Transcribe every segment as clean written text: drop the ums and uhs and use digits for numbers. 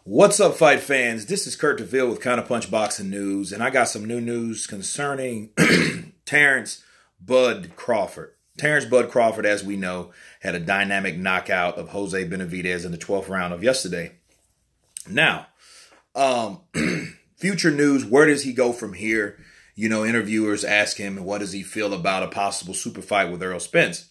What's up, fight fans? This is Kurt DeVille with Counterpunch Boxing News, and I got some new news concerning Terrance Bud Crawford. Terrance Bud Crawford, as we know, had a dynamic knockout of Jose Benavidez in the 12th round of yesterday. Now, future news, where does he go from here? You know, interviewers ask him, what does he feel about a possible super fight with Errol Spence?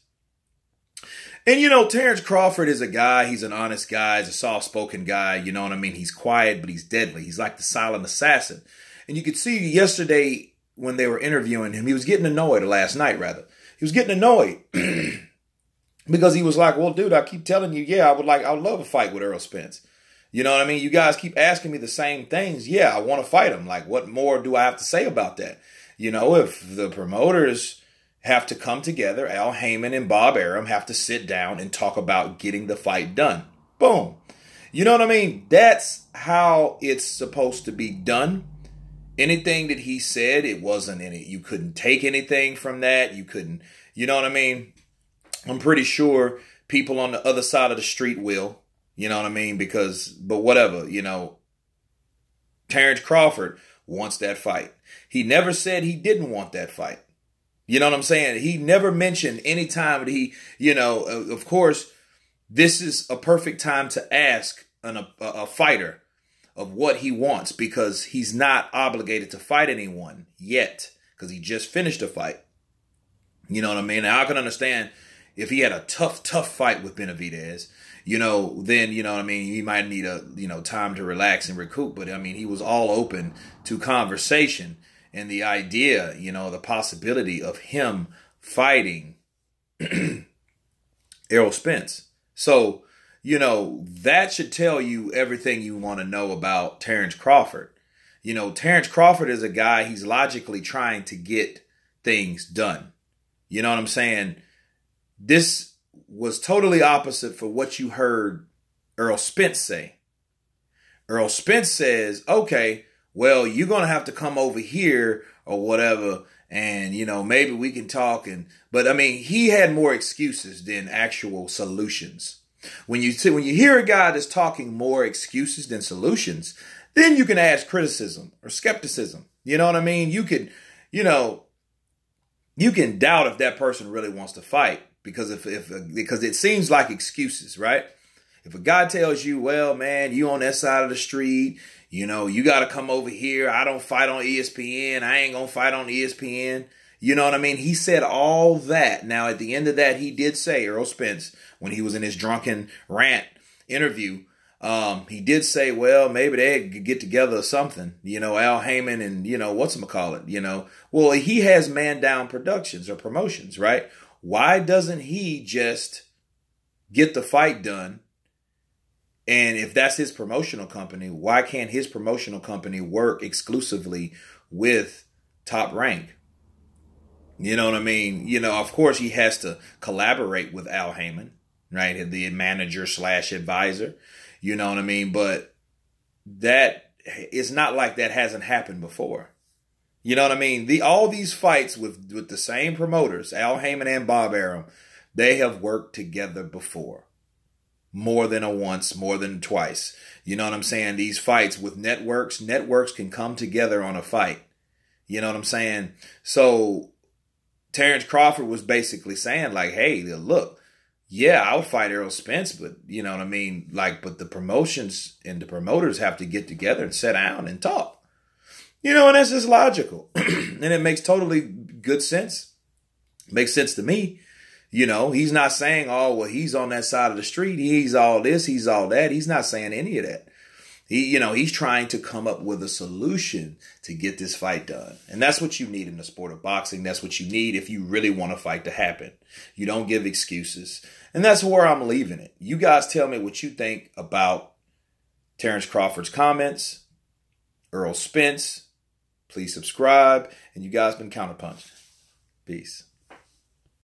And, you know, Terrance Crawford is a guy, he's an honest guy, he's a soft-spoken guy, you know what I mean? He's quiet, but he's deadly. He's like the silent assassin. And you could see yesterday when they were interviewing him, he was getting annoyed, or last night, rather. He was getting annoyed because he was like, well, dude, I keep telling you, yeah, I would love a fight with Errol Spence. You know what I mean? You guys keep asking me the same things. Yeah, I want to fight him. Like, what more do I have to say about that? You know, if the promoters have to come together, Al Heyman and Bob Arum have to sit down and talk about getting the fight done. Boom. You know what I mean? That's how it's supposed to be done. Anything that he said, it wasn't any, you couldn't take anything from that. You couldn't, you know what I mean? I'm pretty sure people on the other side of the street will, you know what I mean? But whatever, you know, Terrance Crawford wants that fight. He never said he didn't want that fight. You know what I'm saying? He never mentioned any time that he, you know, of course, this is a perfect time to ask a fighter of what he wants, because he's not obligated to fight anyone yet, because he just finished a fight. You know what I mean? Now, I can understand if he had a tough fight with Benavidez, you know, then, you know what I mean, he might need time to relax and recoup. But I mean, he was all open to conversation. And the idea, you know, the possibility of him fighting Errol Spence. So, you know, that should tell you everything you want to know about Terrance Crawford. You know, Terrance Crawford is a guy, he's logically trying to get things done. You know what I'm saying? This was totally opposite for what you heard Errol Spence say. Errol Spence says, okay, well, you're going to have to come over here or whatever, and, you know, maybe we can talk. But I mean, he had more excuses than actual solutions. When you hear a guy that's talking more excuses than solutions, then you can ask criticism or skepticism. You know what I mean? You could, you know, you can doubt if that person really wants to fight, because because it seems like excuses, right? If a guy tells you, well, man, you on that side of the street, you know, you got to come over here. I don't fight on ESPN. I ain't going to fight on ESPN. You know what I mean? He said all that. Now, at the end of that, he did say, Errol Spence, when he was in his drunken rant interview, he did say, well, maybe they could get together or something. You know, Al Heyman and, you know, whatchamacallit, you know. Well, he has Man Down Productions or promotions, right? Why doesn't he just get the fight done? And if that's his promotional company, why can't his promotional company work exclusively with Top Rank? You know what I mean? You know, of course, he has to collaborate with Al Heyman, right? The manager / advisor. You know what I mean? But that, it's not like that hasn't happened before. You know what I mean? All these fights with the same promoters, Al Heyman and Bob Arum, they have worked together before. More than once, more than twice. You know what I'm saying? These fights with networks can come together on a fight. You know what I'm saying? So Terrance Crawford was basically saying, like, hey, look, yeah, I'll fight Errol Spence, but you know what I mean? Like, but the promotions and the promoters have to get together and sit down and talk. You know, and that's just logical. And it makes totally good sense. Makes sense to me. You know, he's not saying, oh, well, he's on that side of the street. He's all this, he's all that. He's not saying any of that. You know, he's trying to come up with a solution to get this fight done. And that's what you need in the sport of boxing. That's what you need if you really want a fight to happen. You don't give excuses. And that's where I'm leaving it. You guys tell me what you think about Terrance Crawford's comments, Errol Spence. Please subscribe. And you guys been Counterpunched. Peace.